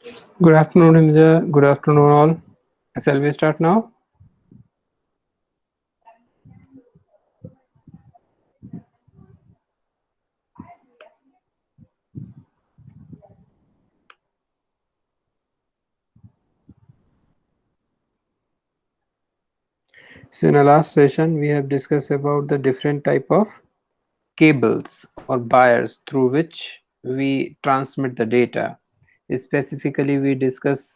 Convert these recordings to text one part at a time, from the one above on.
Good afternoon, Inja. Good afternoon, all. Shall we start now? So, in our last session, we have discussed about the different type of cables or wires through which we transmit the data. Specifically, we discuss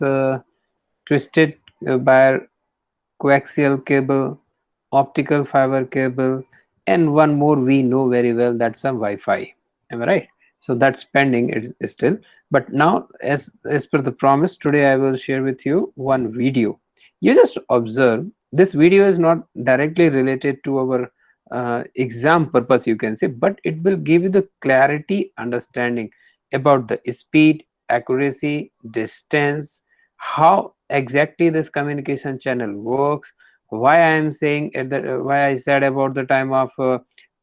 twisted wire, coaxial cable, optical fiber cable, and one more we know very well, that's a Wi-Fi. Am I right? So that's pending. It's still. But now, as per the promise, today I will share with you one video. You just observe. This video is not directly related to our exam purpose, you can say, but it will give you the clarity understanding about the speed, accuracy, distance, how exactly this communication channel works, why I am saying at the why I said about the time of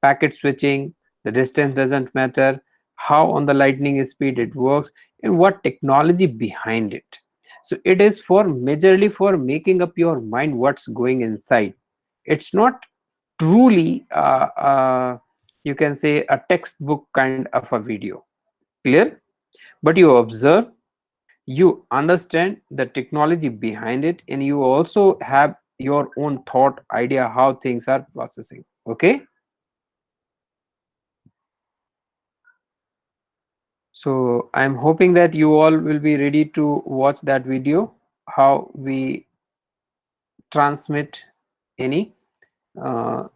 packet switching, the distance doesn't matter, how on the lightning speed it works, and what technology behind it. So it is for majorly for making up your mind what's going inside. It's not truly you can say a textbook kind of a video. Clear? But you observe, you understand the technology behind it, and you also have your own thought idea how things are processing. Okay, so I'm hoping that you all will be ready to watch that video, how we transmit any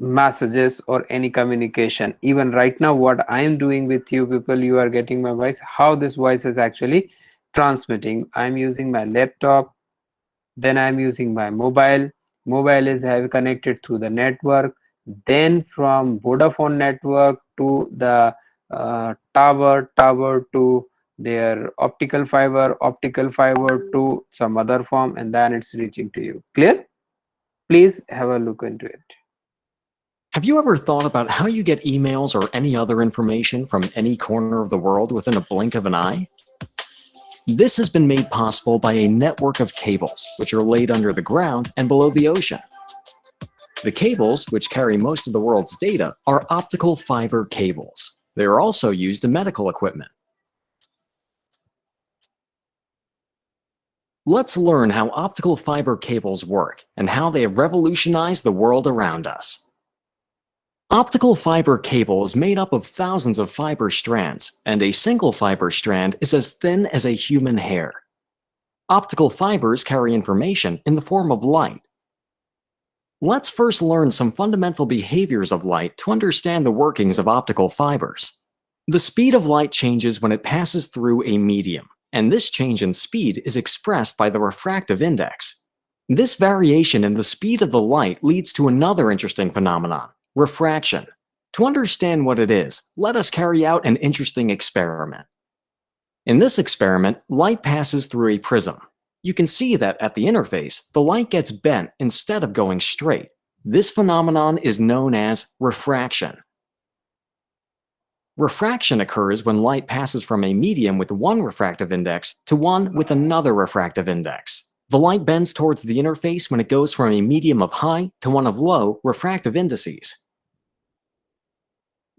messages or any communication. Even right now what I am doing with you people, you are getting my voice, how this voice is actually transmitting. I'm using my laptop, then I'm using my mobile is have connected through the network, then from Vodafone network to the tower to their optical fiber to some other form, and then it's reaching to you. Clear? Please have a look into it. Have you ever thought about how you get emails or any other information from any corner of the world within a blink of an eye? This has been made possible by a network of cables, which are laid under the ground and below the ocean. The cables, which carry most of the world's data, are optical fiber cables. They are also used in medical equipment. Let's learn how optical fiber cables work and how they have revolutionized the world around us. Optical fiber cable is made up of thousands of fiber strands, and a single fiber strand is as thin as a human hair. Optical fibers carry information in the form of light. Let's first learn some fundamental behaviors of light to understand the workings of optical fibers. The speed of light changes when it passes through a medium, and this change in speed is expressed by the refractive index. This variation in the speed of the light leads to another interesting phenomenon: refraction. To understand what it is, let us carry out an interesting experiment. In this experiment, light passes through a prism. You can see that at the interface, the light gets bent instead of going straight. This phenomenon is known as refraction. Refraction occurs when light passes from a medium with one refractive index to one with another refractive index. The light bends towards the interface when it goes from a medium of high to one of low refractive indices.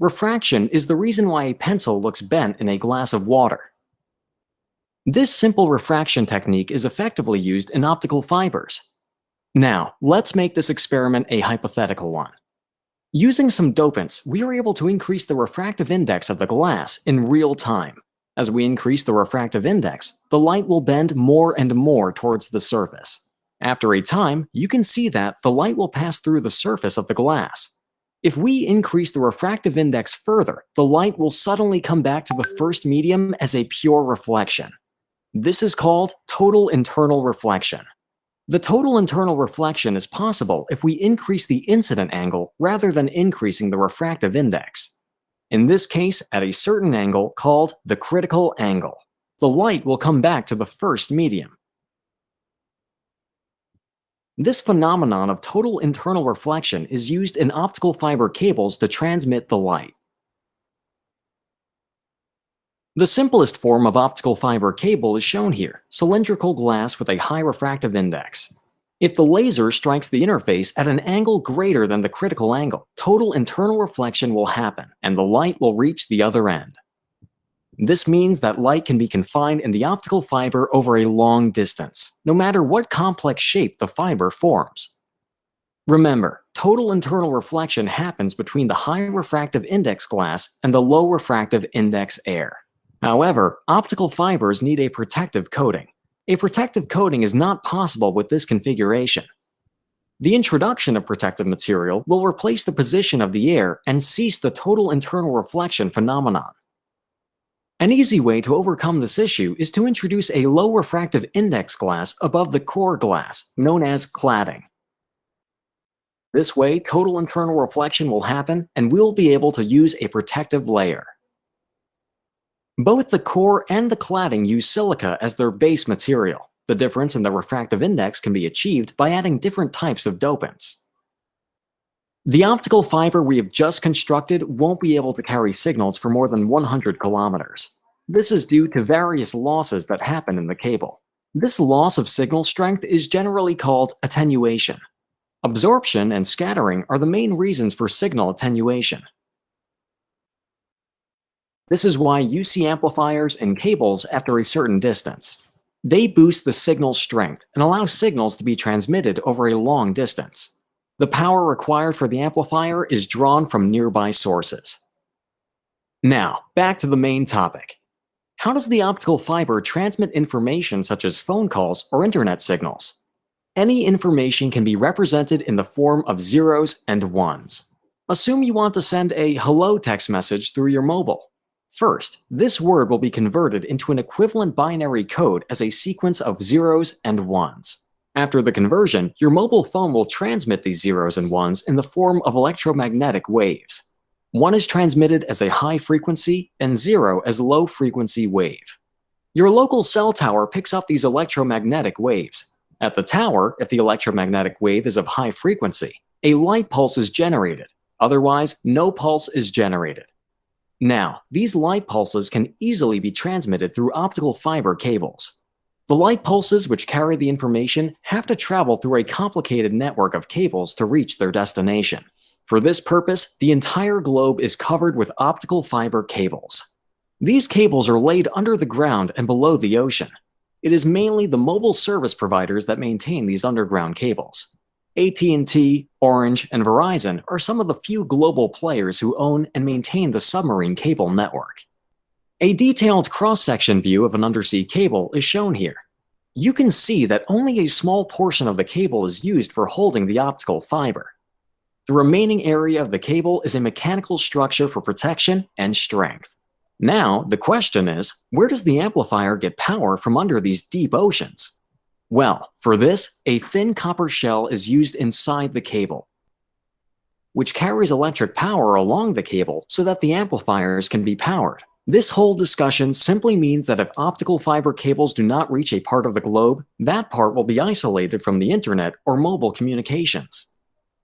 Refraction is the reason why a pencil looks bent in a glass of water. This simple refraction technique is effectively used in optical fibers. Now, let's make this experiment a hypothetical one. Using some dopants, we are able to increase the refractive index of the glass in real time. As we increase the refractive index, the light will bend more and more towards the surface. After a time, you can see that the light will pass through the surface of the glass. If we increase the refractive index further, the light will suddenly come back to the first medium as a pure reflection. This is called total internal reflection. The total internal reflection is possible if we increase the incident angle rather than increasing the refractive index. In this case, at a certain angle called the critical angle, the light will come back to the first medium. This phenomenon of total internal reflection is used in optical fiber cables to transmit the light. The simplest form of optical fiber cable is shown here, cylindrical glass with a high refractive index. If the laser strikes the interface at an angle greater than the critical angle, total internal reflection will happen, and the light will reach the other end. This means that light can be confined in the optical fiber over a long distance, no matter what complex shape the fiber forms. Remember, total internal reflection happens between the high refractive index glass and the low refractive index air. However, optical fibers need a protective coating. A protective coating is not possible with this configuration. The introduction of protective material will replace the position of the air and cease the total internal reflection phenomenon. An easy way to overcome this issue is to introduce a low refractive index glass above the core glass, known as cladding. This way, total internal reflection will happen and we'll be able to use a protective layer. Both the core and the cladding use silica as their base material. The difference in the refractive index can be achieved by adding different types of dopants. The optical fiber we have just constructed won't be able to carry signals for more than 100 kilometers. This is due to various losses that happen in the cable. This loss of signal strength is generally called attenuation. Absorption and scattering are the main reasons for signal attenuation. This is why you see amplifiers in cables after a certain distance. They boost the signal strength and allow signals to be transmitted over a long distance. The power required for the amplifier is drawn from nearby sources. Now, back to the main topic. How does the optical fiber transmit information such as phone calls or internet signals? Any information can be represented in the form of zeros and ones. Assume you want to send a hello text message through your mobile. First, this word will be converted into an equivalent binary code as a sequence of zeros and ones. After the conversion, your mobile phone will transmit these zeros and ones in the form of electromagnetic waves. One is transmitted as a high frequency and 0 as low frequency wave. Your local cell tower picks up these electromagnetic waves. At the tower, if the electromagnetic wave is of high frequency, a light pulse is generated. Otherwise, no pulse is generated. Now, these light pulses can easily be transmitted through optical fiber cables. The light pulses which carry the information have to travel through a complicated network of cables to reach their destination. For this purpose, the entire globe is covered with optical fiber cables. These cables are laid under the ground and below the ocean. It is mainly the mobile service providers that maintain these underground cables. AT&T, Orange, and Verizon are some of the few global players who own and maintain the submarine cable network. A detailed cross-section view of an undersea cable is shown here. You can see that only a small portion of the cable is used for holding the optical fiber. The remaining area of the cable is a mechanical structure for protection and strength. Now, the question is, where does the amplifier get power from under these deep oceans? Well, for this, a thin copper shell is used inside the cable, which carries electric power along the cable so that the amplifiers can be powered. This whole discussion simply means that if optical fiber cables do not reach a part of the globe, that part will be isolated from the internet or mobile communications.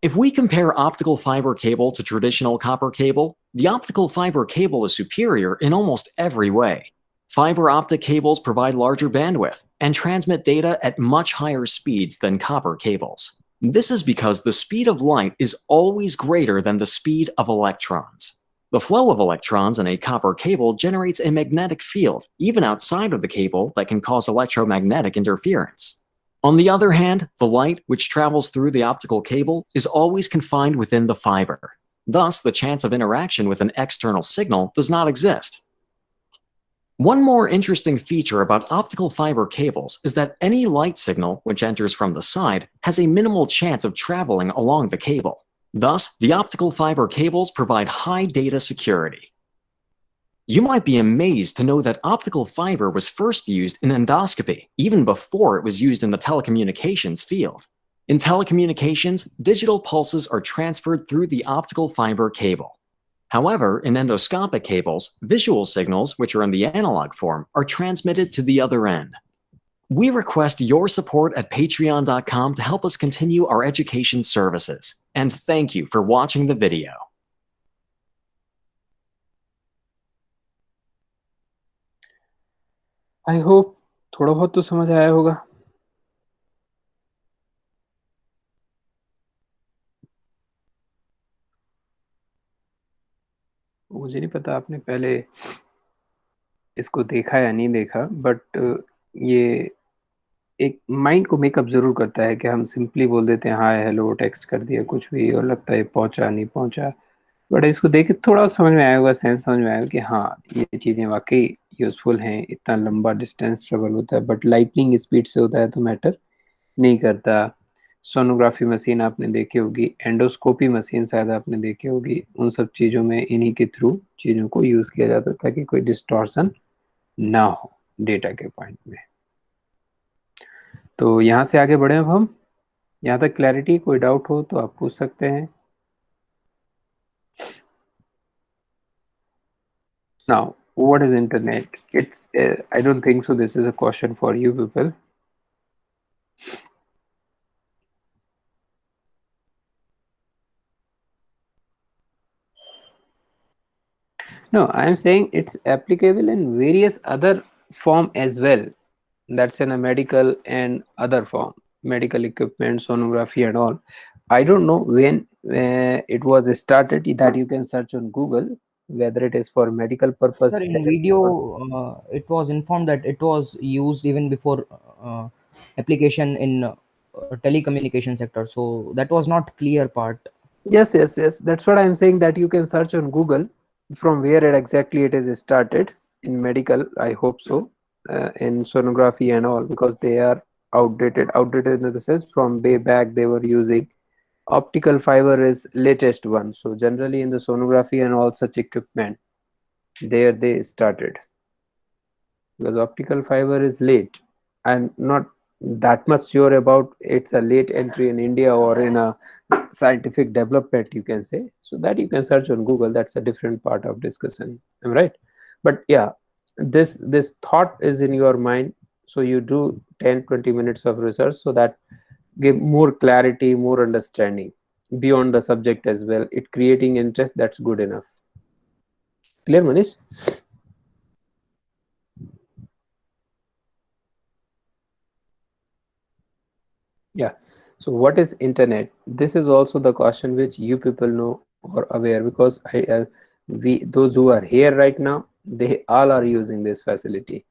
If we compare optical fiber cable to traditional copper cable, the optical fiber cable is superior in almost every way. Fiber optic cables provide larger bandwidth and transmit data at much higher speeds than copper cables. This is because the speed of light is always greater than the speed of electrons. The flow of electrons in a copper cable generates a magnetic field, even outside of the cable, that can cause electromagnetic interference. On the other hand, the light, which travels through the optical cable, is always confined within the fiber. Thus, the chance of interaction with an external signal does not exist. One more interesting feature about optical fiber cables is that any light signal, which enters from the side, has a minimal chance of traveling along the cable. Thus, the optical fiber cables provide high data security. You might be amazed to know that optical fiber was first used in endoscopy, even before it was used in the telecommunications field. In telecommunications, digital pulses are transferred through the optical fiber cable. However, in endoscopic cables, visual signals, which are in the analog form, are transmitted to the other end. We request your support at patreon.com to help us continue our education services. And thank you for watching the video. I hope थोड़ा बहुत तो समझ आया होगा। मुझे नहीं पता आपने पहले इसको देखा या नहीं देखा, बट ये एक माइंड को मेकअप जरूर करता है कि हम सिंपली बोल देते हैं हाय हेलो, टेक्स्ट कर दिया कुछ भी, और लगता है पहुंचा नहीं पहुंचा। बट इसको देख के थोड़ा समझ में आया होगा, सेंस समझ में आया होगा कि हाँ ये चीज़ें वाकई यूजफुल हैं। इतना लंबा डिस्टेंस ट्रेवल होता है, बट लाइटनिंग स्पीड से होता है तो मैटर नहीं करता। सोनोग्राफी मशीन आपने देखी होगी, एंडोस्कोपी मशीन शायद आपने देखी होगी, उन सब चीज़ों में इन्हीं के थ्रू चीज़ों को यूज़ किया जाता था ताकि कोई डिस्टॉर्शन ना हो डेटा के पॉइंट में। तो यहाँ से आगे बढ़े अब हम। यहाँ तक क्लैरिटी? कोई डाउट हो तो आप पूछ सकते हैं। Now, what is internet? It's I don't think so. This is a question for you people. No, I am saying it's applicable in various other form as well. That's in a medical and other form, medical equipment, sonography and all. I don't know when it was started, that you can search on Google whether it is for medical purpose. Sir, in video, it was informed that it was used even before application in telecommunication sector. So that was not clear part. Yes, yes, yes. That's what I'm saying, that you can search on Google from where exactly it is started in medical. I hope so. In sonography and all, because they are outdated. Outdated in the sense from way back they were using optical fiber is latest one. So generally in the sonography and all such equipment, there they started, because optical fiber is late. I'm not that much sure about it's a late entry in India or in a scientific development, you can say. So that you can search on Google. That's a different part of discussion. I'm right. But yeah, this thought is in your mind. So you do 10-20 minutes of research, so that give more clarity, more understanding beyond the subject as well. It creating interest, that's good enough. Clear, Manish? Yeah. So what is internet? This is also the question which you people know or aware, because we, those who are here right now, they all are using this facility.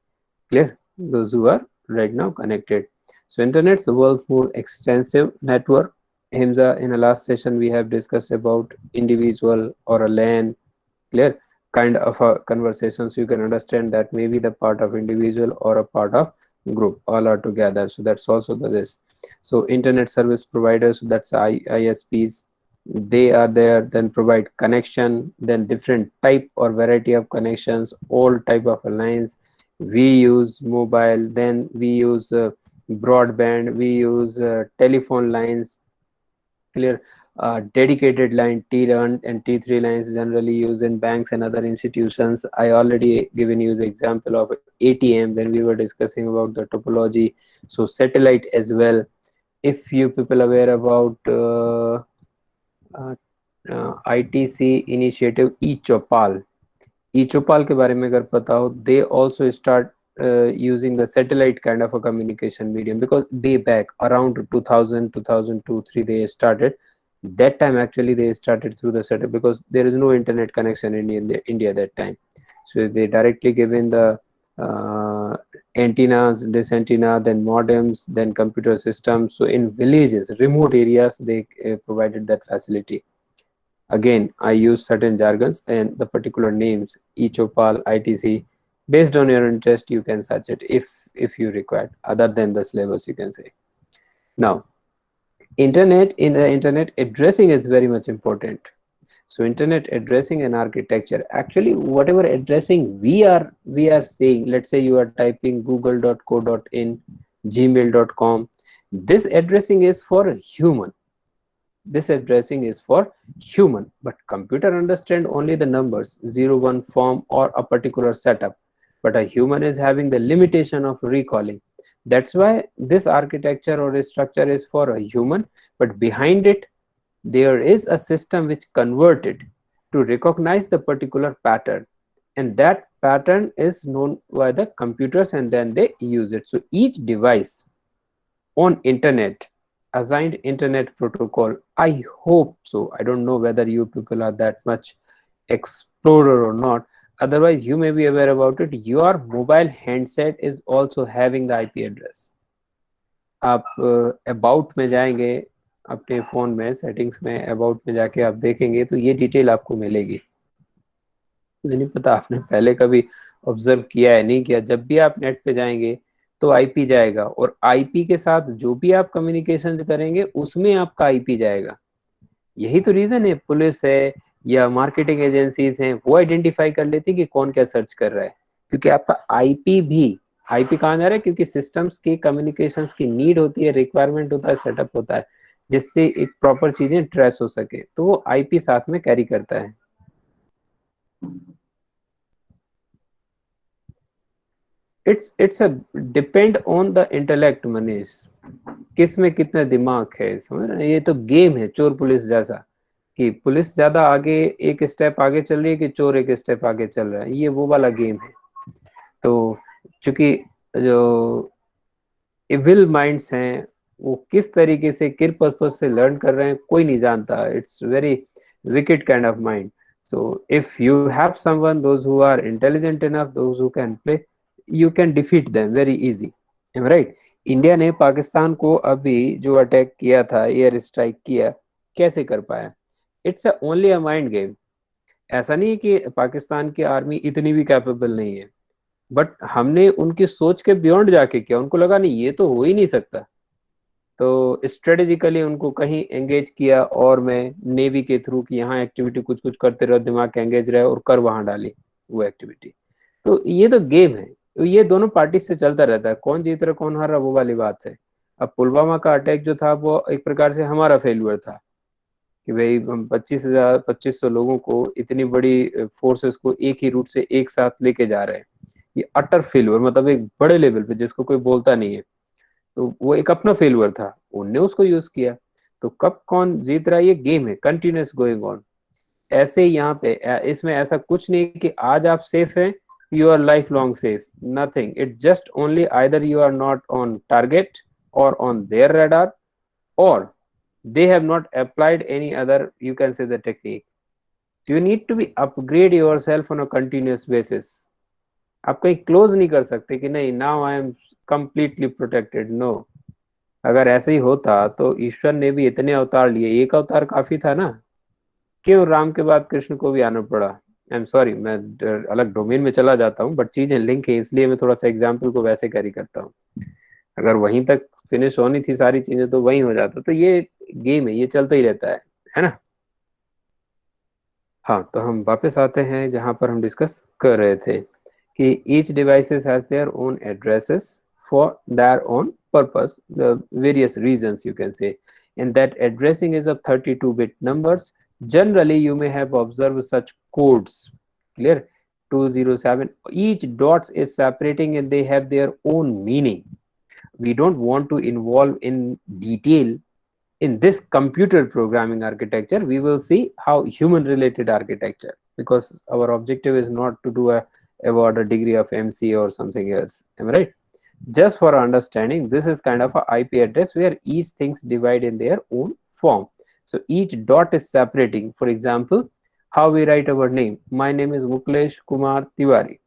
Clear? Those who are right now connected. So internet's the world's more extensive network. Himza, in a last session we have discussed about individual or a LAN. Clear? Kind of a conversation, so you can understand that maybe the part of individual or a part of group, all are together. So that's also the this. So internet service providers, that's ISPs, they are there, then provide connection, then different type or variety of connections, all type of lines. We use mobile, then we use broadband, we use telephone lines. Clear? Dedicated line T1 and T3 lines generally used in banks and other institutions. I already given you the example of ATM when we were discussing about the topology. So satellite as well. If you people aware about ITC initiative eChopal, eChopal के बारे में अगर पता हो, they also start using the satellite kind of a communication medium, because way back around 2000 2002 3 they started. That time actually they started through the satellite, because there is no internet connection in India that time. So they directly given the uh, antennas, this antenna, then modems, then computer systems. So in villages, remote areas, they provided that facility. Again, I use certain jargons and the particular names, eChopal, ITC. Based on your interest, you can search it if you require. Other than the syllabus, you can say. Now, internet, in the internet addressing is very much important. So internet addressing and architecture, actually whatever addressing we are saying, let's say you are typing google.co.in, gmail.com, this addressing is for a human. This addressing is for human, but computer understand only the numbers, 01 form or a particular setup, but a human is having the limitation of recalling. That's why this architecture or structure is for a human, but behind it there is a system which converted to recognize the particular pattern. and that pattern is known by the computers, and then they use it. So each device on internet assigned internet protocol, I hope so, I don't know whether you people are that much explorer or not, otherwise you may be aware about it, your mobile handset is also having the IP address. आप about में जाएंगे अपने phone में, settings में about में जाके आप देखेंगे तो ये डिटेल आपको मिलेगी। मुझे नहीं पता आपने पहले कभी ऑब्जर्व किया है नहीं किया, जब भी आप नेट पे जाएंगे तो आईपी जाएगा, और आईपी के साथ जो भी आप कम्युनिकेशन करेंगे उसमें आपका आईपी जाएगा। यही तो रीजन है, पुलिस है या मार्केटिंग एजेंसीज हैं, वो आइडेंटिफाई कर लेती है कि कौन क्या सर्च कर रहा है, क्योंकि आपका आईपी भी, आईपी कहाँ जा रहा है, क्योंकि सिस्टम्स की कम्युनिकेशंस की नीड होती है, रिक्वायरमेंट होता है, सेटअप होता है, जिससे एक प्रॉपर चीजें ट्रेस हो सके, तो वो आईपी साथ में कैरी करता है। It's a depend on the intellect Manish, किस में कितना दिमाग है, समझ रहे हैं? ये तो गेम है चोर पुलिस जैसा, कि पुलिस ज्यादा आगे एक स्टेप आगे चल रही है कि चोर एक स्टेप आगे चल रहा है, ये वो वाला गेम है। तो चूंकि जो इविल माइंड्स हैं वो किस तरीके से किस पर्पज से लर्न कर रहे हैं कोई नहीं जानता, it's very wicked kind of mind. So if you have someone those who are intelligent enough, those who can play, you can defeat them very easy, am I right? India ने पाकिस्तान को अभी जो अटैक किया था, air strike किया, कैसे कर पाया? It's only a mind game. ऐसा नहीं है कि पाकिस्तान की आर्मी इतनी भी कैपेबल नहीं है, बट हमने उनकी सोच के बियॉन्ड जाके किया, उनको लगा नहीं ये तो हो ही नहीं सकता, तो स्ट्रेटेजिकली उनको कहीं एंगेज किया, और मैं नेवी के थ्रू कि यहाँ एक्टिविटी कुछ कुछ करते रहो, दिमाग एंगेज रहे, और कर वहां डाली वो एक्टिविटी। तो ये तो गेम है, तो ये दोनों पार्टी से चलता रहता है, कौन जीत रहा कौन हार रहा वो वाली बात है। अब पुलवामा का अटैक जो था वो एक प्रकार से हमारा फेल्यूर था, कि भाई हम 25,000 2500 लोगों को, इतनी बड़ी फोर्सेस को एक ही रूट से एक साथ लेके जा रहे हैं, ये अटर फेल्यूर, मतलब एक बड़े लेवल पे जिसको कोई बोलता नहीं है, तो वो एक अपना फेल्यूर था, उनने उसको यूज किया। तो कब कौन जीत रहा है, ये गेम है, कंटिन्यूस गोइंग ऑन। ऐसे ही यहाँ पे इसमें ऐसा कुछ नहीं कि आज आप सेफ हैं, you are lifelong safe, nothing, it just only either you are not on target or on their radar, or they have not applied any other, you can say, the technique. So you need to be upgrade yourself on a continuous basis. आप कहीं close नहीं कर सकते कि नहीं now I am completely protected, no। अगर ऐसे ही होता तो ईश्वर ने भी इतने अवतार लिए, एक अवतार काफी था ना, क्यों राम के बाद कृष्ण को भी आना पड़ा? आई एम सॉरी, मैं अलग डोमेन में चला जाता हूँ, बट चीजें लिंक है, इसलिए मैं थोड़ा सा एग्जाम्पल को वैसे कैरी करता हूँ। अगर वहीं तक फिनिश होनी थी सारी चीजें तो वहीं हो जाता, तो ये गेम है, ये चलता ही रहता है ना। हाँ, तो हम वापस आते हैं जहाँ पर हम डिस्कस कर रहे थे कि each devices has their own addresses for their own purpose, the various reasons you can say, and that addressing is of 32-bit numbers. Generally you may have observed such codes, clear, 207, each dots is separating and they have their own meaning. We don't want to involve in detail in this computer programming architecture. We will see how human related architecture, because our objective is not to do a award a degree of MC or something else, am I right? Just for understanding, this is kind of a IP address where each things divide in their own form. So each dot is separating. For example, how we write our name. My name is Muklesh Kumar Tiwari.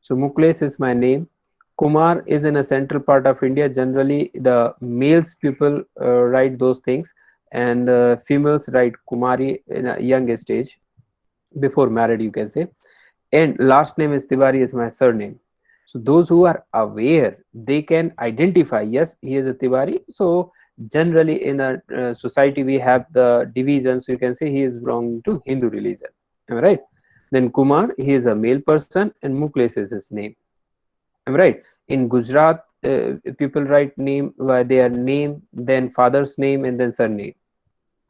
So Muklesh is my name. Kumar is in a central part of India. Generally, the males people write those things, and females write Kumari in a young stage, before married, you can say. And last name is Tiwari is my surname. So those who are aware, they can identify, yes, he is a Tiwari. So generally in a society we have the divisions, so you can say he is belonging to Hindu religion, am I right? Then Kumar, he is a male person, and Mukles is his name, am I right? In Gujarat, people write name by their name, then father's name, and then surname,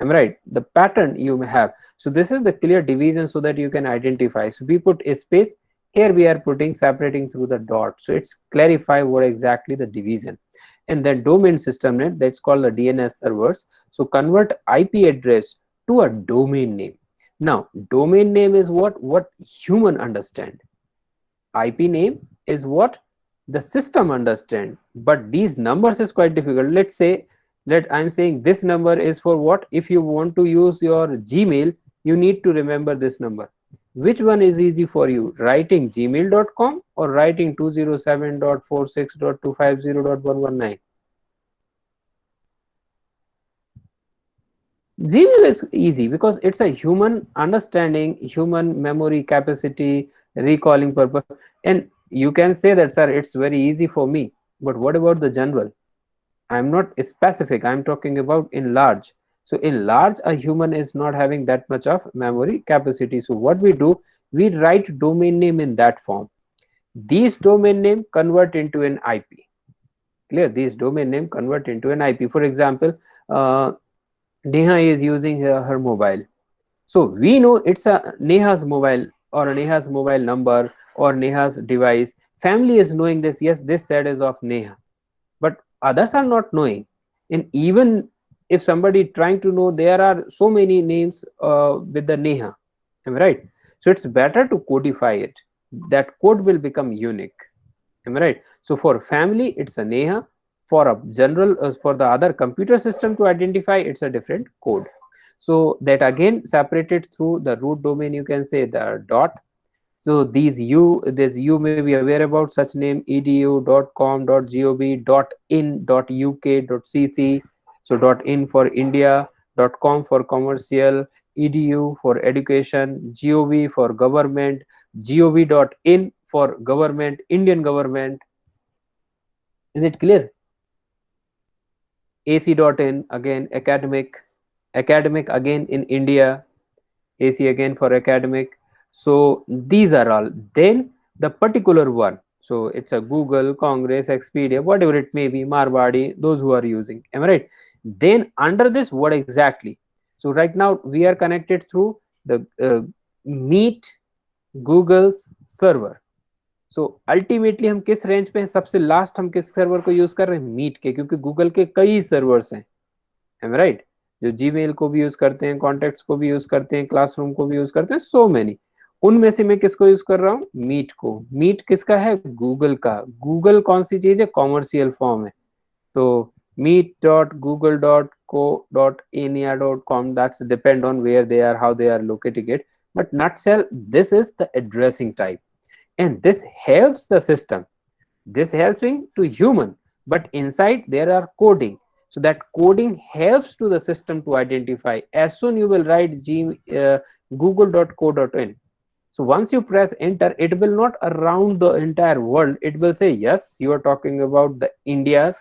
am I right? The pattern you may have. So this is the clear division so that you can identify. So we put a space, here we are putting separating through the dot. So it's clarify what exactly the division. And then domain system net, that's called the DNS servers. So convert IP address to a domain name. Now, domain name is what human understand. IP name is what the system understand. But these numbers is quite difficult. Let's say that I'm saying this number is for what. If you want to use your Gmail, you need to remember this number. Which one is easy for you, writing gmail.com or writing 207.46.250.119? Gmail is easy because it's a human understanding, human memory capacity, recalling purpose. And you can say that, sir, it's very easy for me. But what about the general? I'm not specific, I'm talking about in large. So in large, a human is not having that much of memory capacity. So what we do, we write domain name in that form. These domain name convert into an IP. Clear? These domain name convert into an IP. For example, Neha is using her mobile. So we know it's a Neha's mobile or a Neha's mobile number or Neha's device. Family is knowing this, yes, this set is of Neha. But others are not knowing. And even if somebody trying to know, there are so many names with the Neha. Am I right? So it's better to codify it. That code will become unique. Am I right? So for family, it's a Neha. For a general, for the other computer system to identify, it's a different code. So that again separated through the root domain, you can say the dot. So this you may be aware about such name edu.com, .gov, .in, .uk, .cc. So .in for India, .com for commercial, edu for education, gov for government, gov.in for government, Indian government. Is it clear? ac.in again academic, academic again in India, AC again for academic. So these are all. Then the particular one. So it's a Google, Congress, Expedia, whatever it may be, Marwadi, those who are using. Am I right? Then under this, what exactly? So right now we are connected through the Meet Google's server. So ultimately हम किस range पे हैं, सबसे last हम किस server को use कर रहे हैं, मीट के, क्योंकि गूगल के कई सर्वर्स हैं, एम राइट, जो जीमेल को भी यूज करते हैं, कॉन्टेक्ट्स को भी यूज करते हैं, क्लासरूम को भी यूज करते हैं, सो मेनी। उनमें से मैं किसको यूज कर रहा हूँ, मीट को। मीट किसका है, गूगल का। गूगल कौन सी चीज है, कॉमर्शियल फॉर्म है। तो meet.google.co.in या .com, that's depend on where they are, how they are locating it, but nutshell, this is the addressing type, and this helps the system, this helping to human, but inside there are coding. So that coding helps to the system to identify. As soon you will write google.co.in, so once you press enter, it will not around the entire world, it will say yes, you are talking about the India's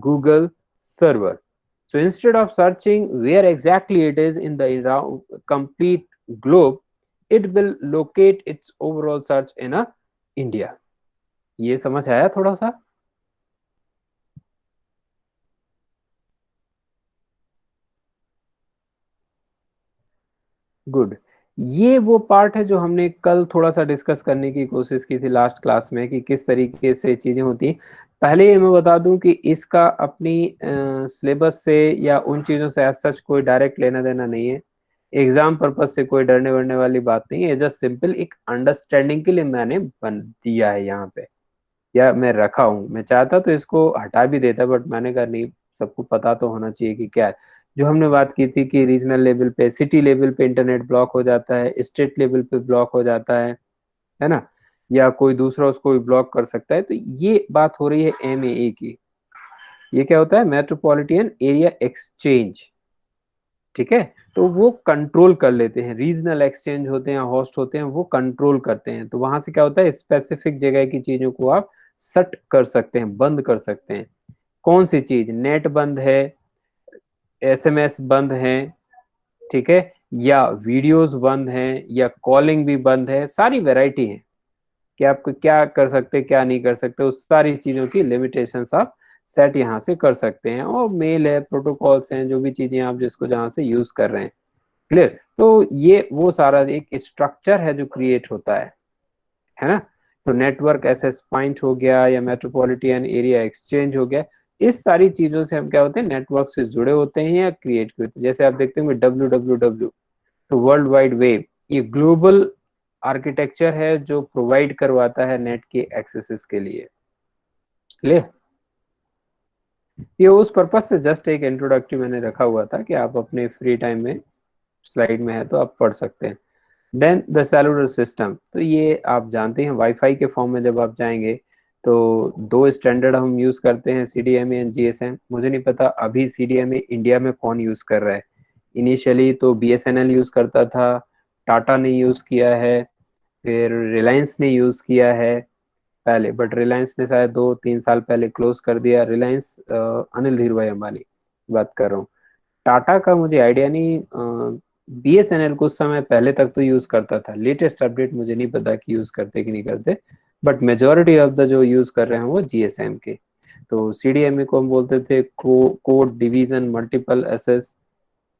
Google server. So instead of searching where exactly it is in the complete globe, it will locate its overall search in a India. ये समझ आया थोड़ा सा? Good. ये वो part है जो हमने कल थोड़ा सा डिस्कस करने की कोशिश की थी लास्ट क्लास में, कि किस तरीके से चीजें होती हैं। पहले ये मैं बता दूं कि इसका अपनी सिलेबस से या उन चीजों से एज सच कोई डायरेक्ट लेना देना नहीं है, एग्जाम पर्पज से कोई डरने वरने वाली बात नहीं है, जस्ट सिंपल एक अंडरस्टैंडिंग के लिए मैंने बन दिया है यहाँ पे, या मैं रखा हूँ। मैं चाहता तो इसको हटा भी देता, बट मैंने कहा नहीं, सबको पता तो होना चाहिए कि क्या है। जो हमने बात की थी कि रीजनल लेवल पे, सिटी लेवल पे इंटरनेट ब्लॉक हो जाता है, स्टेट लेवल पे ब्लॉक हो जाता है ना, या कोई दूसरा उसको भी ब्लॉक कर सकता है। तो ये बात हो रही है MAE की। ये क्या होता है, मेट्रोपॉलिटन एरिया एक्सचेंज, ठीक है। तो वो कंट्रोल कर लेते हैं, रीजनल एक्सचेंज होते हैं, होस्ट होते हैं, वो कंट्रोल करते हैं। तो वहां से क्या होता है, स्पेसिफिक जगह की चीजों को आप सेट कर सकते हैं, बंद कर सकते हैं। कौन सी चीज, नेट बंद है, SMS बंद है, ठीक है, या वीडियोस बंद हैं, या कॉलिंग भी बंद है, सारी वैरायटी है कि आप क्या कर सकते हैं क्या नहीं कर सकते, उस सारी चीजों की लिमिटेशंस आप सेट यहाँ से कर सकते हैं। और मेल है, प्रोटोकॉल्स हैं, जो भी चीजें आप जिसको जहाँ से यूज कर रहे हैं, क्लियर। तो ये वो सारा एक स्ट्रक्चर है जो क्रिएट होता है ना। तो नेटवर्क एक्सेस पॉइंट हो गया, या मेट्रोपॉलिटन एरिया एक्सचेंज हो गया, इस सारी चीजों से हम क्या होते हैं, नेटवर्क से जुड़े होते हैं या क्रिएट होते हैं। जैसे आप देखते होंगे www, तो वर्ल्ड वाइड वेब ये ग्लोबल आर्किटेक्चर है जो प्रोवाइड करवाता है नेट के एक्सेसेस के लिए। क्लियर? ये उस पर्पज से जस्ट एक इंट्रोडक्टरी मैंने रखा हुआ था कि आप अपने फ्री टाइम में, स्लाइड में है तो आप पढ़ सकते हैं। देन द सेलुलर सिस्टम, तो ये आप जानते हैं वाईफाई के फॉर्म में जब आप जाएंगे तो दो स्टैंडर्ड हम यूज करते हैं, CDMA एंड GSM। मुझे नहीं पता अभी CDMA इंडिया में कौन यूज कर रहा है। इनिशियली तो BSNL यूज करता था, टाटा ने यूज किया है, फिर रिलायंस ने यूज किया है पहले, बट रिलायंस ने शायद 2-3 साल पहले क्लोज कर दिया। रिलायंस अनिल धीरूभाई अंबानी की बात कर रहा हूँ। टाटा का मुझे आइडिया नहीं, BSNL कुछ समय पहले तक तो यूज करता था, लेटेस्ट अपडेट मुझे नहीं पता कि यूज करते कि नहीं करते, बट मेजोरिटी ऑफ द जो यूज कर रहे हैं वो GSM के। तो CDMA को हम बोलते थे code division multiple access.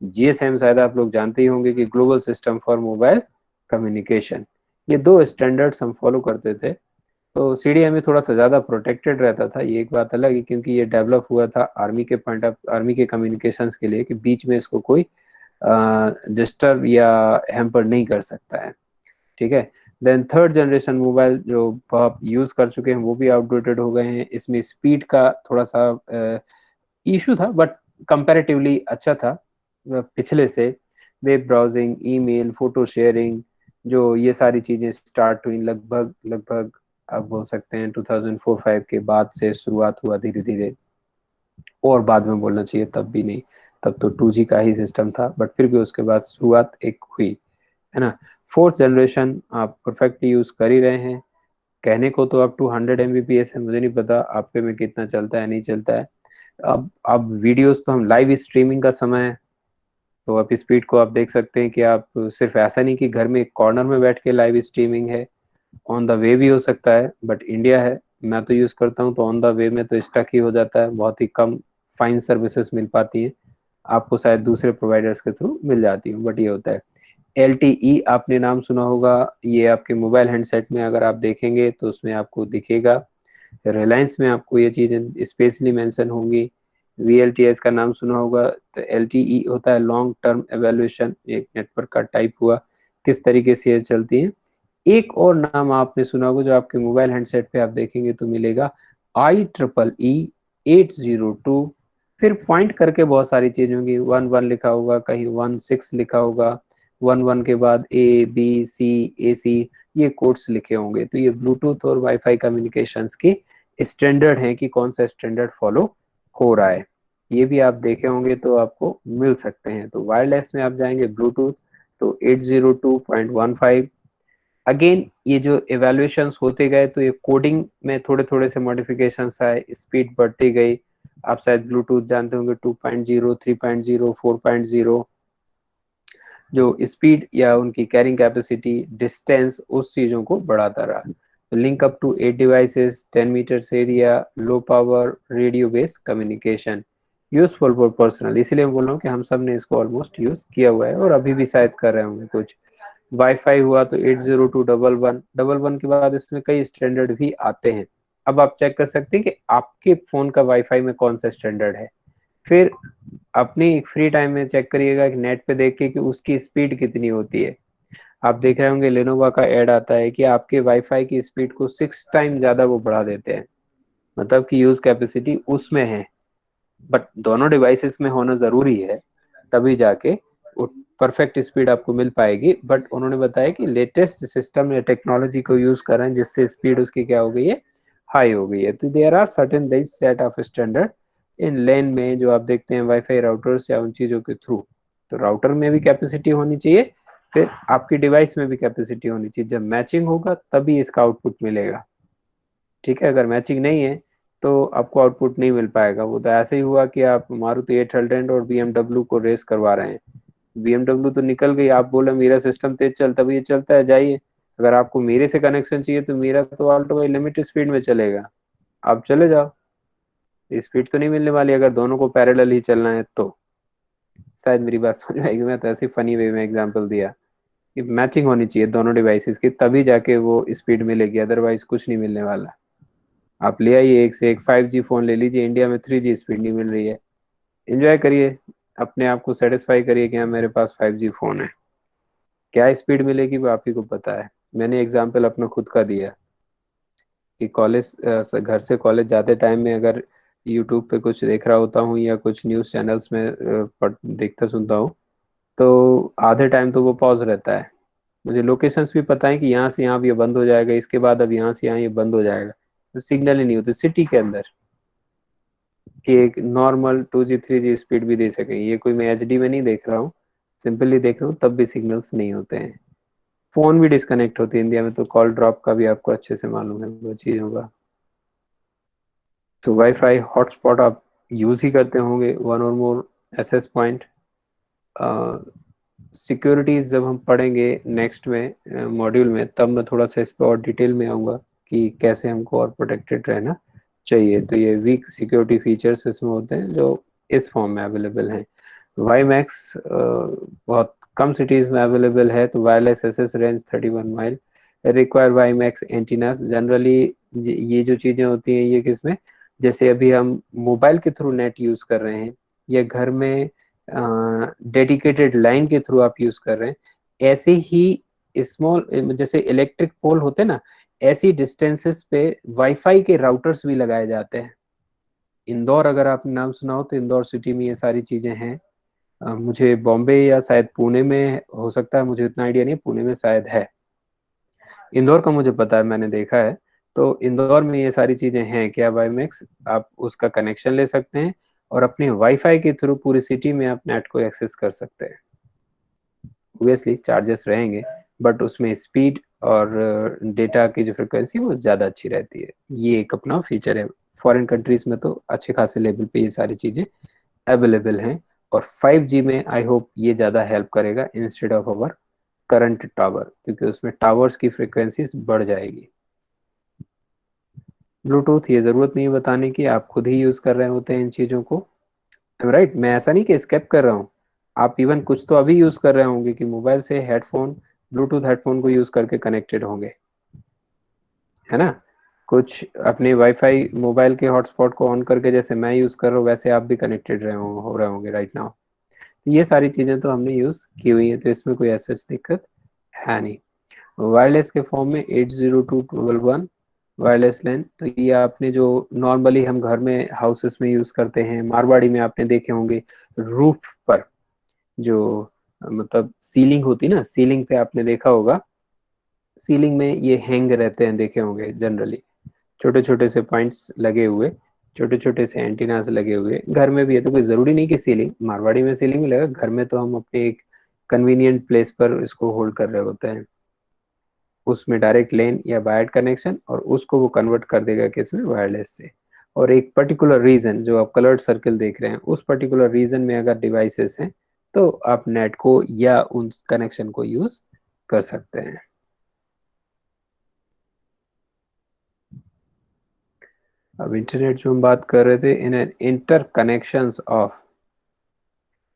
GSM शायद आप लोग जानते ही होंगे कि global system for mobile communication. ये दो स्टैंडर्ड्स हम फॉलो करते थे। तो CDMA थोड़ा सा ज़्यादा प्रोटेक्टेड रहता था, ये एक बात अलग है, क्योंकि ये डेवलप हुआ था आर्मी के पॉइंट ऑफ, आर्मी के कम्युनिकेशंस के लिए, कि बीच में इसको कोई डिस्टर्ब या हैम्पर नहीं कर सकता है। ठीक है। देन थर्ड जनरेशन मोबाइल जो आप यूज़ कर चुके हैं वो भी आउटडेटेड हो गए हैं। इसमें स्पीड का थोड़ा सा इशू था, बट कंपैरेटिवली अच्छा था पिछले से। Web browsing, email, photo sharing, जो ये सारी चीज़ें स्टार्ट हुई लगभग लगभग आप बोल सकते हैं 2004-05 के बाद से शुरुआत हुआ धीरे धीरे, और बाद में बोलना चाहिए तब भी नहीं, तब तो 2G का ही सिस्टम था, बट फिर भी उसके बाद शुरुआत एक हुई, है ना। फोर्थ जनरेशन आप परफेक्टली यूज कर ही रहे हैं। कहने को तो अब 200 Mbps है, मुझे नहीं पता आपके में कितना चलता है नहीं चलता है। अब वीडियोस तो हम लाइव स्ट्रीमिंग का समय है, तो आप स्पीड को आप देख सकते हैं कि आप सिर्फ ऐसा नहीं कि घर में एक कॉर्नर में बैठ के लाइव स्ट्रीमिंग है, ऑन द वे भी हो सकता है, बट इंडिया है, मैं तो यूज़ करता हूँ तो ऑन द वे में तो स्टक ही हो जाता है, बहुत ही कम फाइन सर्विसेज मिल पाती हैं। आपको शायद दूसरे प्रोवाइडर्स के थ्रू मिल जाती हूँ, बट ये होता है। LTE आपने नाम सुना होगा, ये आपके मोबाइल हैंडसेट में अगर आप देखेंगे तो उसमें आपको दिखेगा। रिलायंस में आपको ये चीज़ें स्पेशली मेंशन होंगी। VLTS का नाम सुना होगा। तो LTE होता है लॉन्ग टर्म एवेल्यूशन, एक नेटवर्क का टाइप हुआ, किस तरीके से ये चलती है। एक और नाम आपने सुना होगा जो आपके मोबाइल हैंडसेट पे आप देखेंगे तो मिलेगा, IEEE 802। फिर पॉइंट करके बहुत सारी चीज होंगी, 11 लिखा होगा, कहीं 16 लिखा होगा, 11 के बाद A B C AC, ये कोड्स लिखे होंगे। तो ये ब्लूटूथ और वाईफाई कम्युनिकेशंस की स्टैंडर्ड है कि कौन सा स्टैंडर्ड फॉलो हो रहा है। ये भी आप देखे होंगे तो आपको मिल सकते हैं। तो वायरलेस में आप जाएंगे ब्लूटूथ तो 802.15। अगेन ये जो एवेल्युएशंस होते गए तो ये कोडिंग में थोड़े थोड़े से मॉडिफिकेशंस आए, स्पीड बढ़ती गई। आप शायद ब्लूटूथ जानते होंगे 2.0, 3.0, 4.0, जो स्पीड या उनकी कैरिंग कैपेसिटी, डिस्टेंस, उस चीज़ों को बढ़ाता रहा। तो link up to 8 devices, 10 metres area, low power, radio based communication, useful for personal. इसलिए मैं बोल रहा हूँ कि हम सब ने इसको ऑलमोस्ट यूज किया हुआ है और अभी भी शायद कर रहे होंगे कुछ। वाईफाई हुआ तो 802.11 के बाद इसमें कई स्टैंडर्ड भी आते हैं। अब आप चेक कर सकते हैं कि आपके फोन का वाईफाई में कौन सा स्टैंडर्ड है। फिर अपनी एक फ्री टाइम में चेक करिएगा कि नेट पे देख के कि उसकी स्पीड कितनी होती है। आप देख रहे होंगे लेनोवा का ऐड आता है कि आपके वाईफाई की स्पीड को 6 टाइम ज्यादा वो बढ़ा देते हैं, मतलब कि यूज कैपेसिटी उसमें है, बट दोनों डिवाइसेस में होना जरूरी है, तभी जाके वो परफेक्ट स्पीड आपको मिल पाएगी। बट उन्होंने बताया कि लेटेस्ट सिस्टम या टेक्नोलॉजी को यूज कर रहे हैं जिससे स्पीड उसकी क्या हो गई है, हाई हो गई है। तो there are certain this set of standard इन लेन में जो आप देखते हैं वाईफाई राउटर्स या उन चीजों के थ्रू। तो राउटर में भी कैपेसिटी होनी चाहिए, फिर आपकी डिवाइस में भी कैपेसिटी होनी चाहिए। जब मैचिंग होगा तभी इसका आउटपुट मिलेगा। ठीक है, अगर मैचिंग नहीं है तो आपको आउटपुट नहीं मिल पाएगा। वो तो ऐसे ही हुआ कि आप मारुति 800 और BMW को रेस करवा रहे हैं। BMW तो निकल गई, आप बोले मेरा सिस्टम तेज चलता, भी ये चलता है जाइए। अगर आपको मेरे से कनेक्शन चाहिए तो मेरा तो ऑल्टो भाई लिमिट स्पीड में चलेगा, आप चले जाओ, स्पीड तो नहीं मिलने वाली अगर दोनों को पैरेलल ही चलना है तो। शायद मेरी बात समझ में आएगी, मैं तो ऐसी फनी वे में एग्जांपल दिया कि मैचिंग होनी चाहिए दोनों डिवाइसेस की, तभी जाके वो स्पीड मिलेगी, अदरवाइज कुछ नहीं मिलने वाला। आप ले आइए एक से एक 5G फोन ले लीजिए, इंडिया में 3G स्पीड नहीं मिल रही है, एंजॉय करिए, अपने आप को सेटिस्फाई करिए कि हाँ मेरे पास 5G फोन है। क्या स्पीड मिलेगी वो आप ही को पता है। मैंने एग्जाम्पल अपना खुद का दिया कि कॉलेज घर से कॉलेज जाते टाइम में अगर यूट्यूब पे कुछ देख रहा होता हूँ या कुछ न्यूज़ चैनल्स में देखता सुनता हूँ, तो आधे टाइम तो वो पॉज रहता है। मुझे लोकेशंस भी पता है कि यहाँ से यहाँ अब ये बंद हो जाएगा, इसके बाद अब यहाँ से यहाँ ये बंद हो जाएगा, तो सिग्नल ही नहीं होती सिटी के अंदर कि एक नॉर्मल 2G 3G स्पीड भी दे सकें। ये कोई मैं एचडी में नहीं देख रहा हूँ, सिंपली देख रहा हूँ, तब भी सिग्नल्स नहीं होते हैं। फोन भी डिस्कनेक्ट होती है इंडिया में, तो कॉल ड्रॉप का भी आपको अच्छे से मालूम है वो चीज़ होगा। तो वाईफाई हॉटस्पॉट आप यूज ही करते होंगे, वन और मोर एक्सेस पॉइंट। सिक्योरिटीज जब हम पढ़ेंगे नेक्स्ट में मॉड्यूल में, तब मैं थोड़ा सा इस पर और डिटेल में आऊँगा कि कैसे हमको और प्रोटेक्टेड रहना चाहिए। तो ये वीक सिक्योरिटी फीचर्स इसमें होते हैं जो इस फॉर्म में अवेलेबल हैं। वाई मैक्स बहुत कम सिटीज़ में अवेलेबल है, तो wireless access range 31 mile require WiMAX antennas. Generally ये जो चीज़ें होती हैं ये किसमें, जैसे अभी हम मोबाइल के थ्रू नेट यूज़ कर रहे हैं या घर में डेडिकेटेड लाइन के थ्रू आप यूज़ कर रहे हैं, ऐसे ही स्मॉल जैसे इलेक्ट्रिक पोल होते हैं ना, ऐसी डिस्टेंसेस पे वाईफाई के राउटर्स भी लगाए जाते हैं। इंदौर अगर आपने नाम सुना हो तो इंदौर सिटी में ये सारी चीज़ें हैं। मुझे बॉम्बे या शायद पुणे में हो सकता है, मुझे इतना आइडिया नहीं, पुणे में शायद है। इंदौर का मुझे पता है, मैंने देखा है। तो इंदौर में ये सारी चीज़ें हैं क्या वाईमैक्स, आप उसका कनेक्शन ले सकते हैं और अपने वाईफाई के थ्रू पूरी सिटी में आप नेट को एक्सेस कर सकते हैं। ऑब्वियसली चार्जेस रहेंगे, बट उसमें स्पीड और डेटा की जो फ्रिक्वेंसी वो ज़्यादा अच्छी रहती है। ये एक अपना फीचर है। फॉरेन कंट्रीज में तो अच्छे खासे लेवल पे ये सारी चीज़ें अवेलेबल हैं, और 5G में आई होप ये ज़्यादा हेल्प करेगा instead of our current tower, क्योंकि उसमें टावर्स की फ्रिक्वेंसीज बढ़ जाएगी। ब्लूटूथ ये ज़रूरत नहीं है बताने की, आप खुद ही यूज़ कर रहे होते हैं इन चीज़ों को, राइट। मैं ऐसा नहीं कि स्केप कर रहा हूँ, आप इवन कुछ तो अभी यूज़ कर रहे होंगे कि मोबाइल से हेडफोन, ब्लूटूथ हेडफोन को यूज़ करके कनेक्टेड होंगे, है ना। कुछ अपने वाईफाई मोबाइल के हॉटस्पॉट को ऑन करके जैसे मैं यूज़ कर रहा हूँ वैसे आप भी कनेक्टेड हो रहे होंगे राइट नाउ। ये सारी चीज़ें तो हमने यूज़ की हुई है, तो इसमें कोई ऐसा दिक्कत है नहीं। वायरलेस के फॉर्म में 802.11 वायरलेस लैन, तो ये आपने जो नॉर्मली हम घर में हाउसेस में यूज़ करते हैं, मारवाड़ी में आपने देखे होंगे रूफ पर जो मतलब सीलिंग होती ना, सीलिंग पे आपने देखा होगा, सीलिंग में ये हैंग रहते हैं, देखे होंगे जनरली, छोटे छोटे से पॉइंट्स लगे हुए, छोटे छोटे से एंटीनास लगे हुए। घर में भी है तो कोई ज़रूरी नहीं कि सीलिंग, मारवाड़ी में सीलिंग में लगा, घर में तो हम अपने एक कन्वीनियंट प्लेस पर इसको होल्ड कर रहे होते हैं। उसमें डायरेक्ट लेन या वायर्ड कनेक्शन, और उसको वो कन्वर्ट कर देगा किसमें, वायरलेस से। और एक पर्टिकुलर रीजन जो आप कलर्ड सर्कल देख रहे हैं, उस पर्टिकुलर रीजन में अगर डिवाइसेस हैं तो आप नेट को या उन कनेक्शन को यूज कर सकते हैं। अब इंटरनेट जो हम बात कर रहे थे, in an inter connections of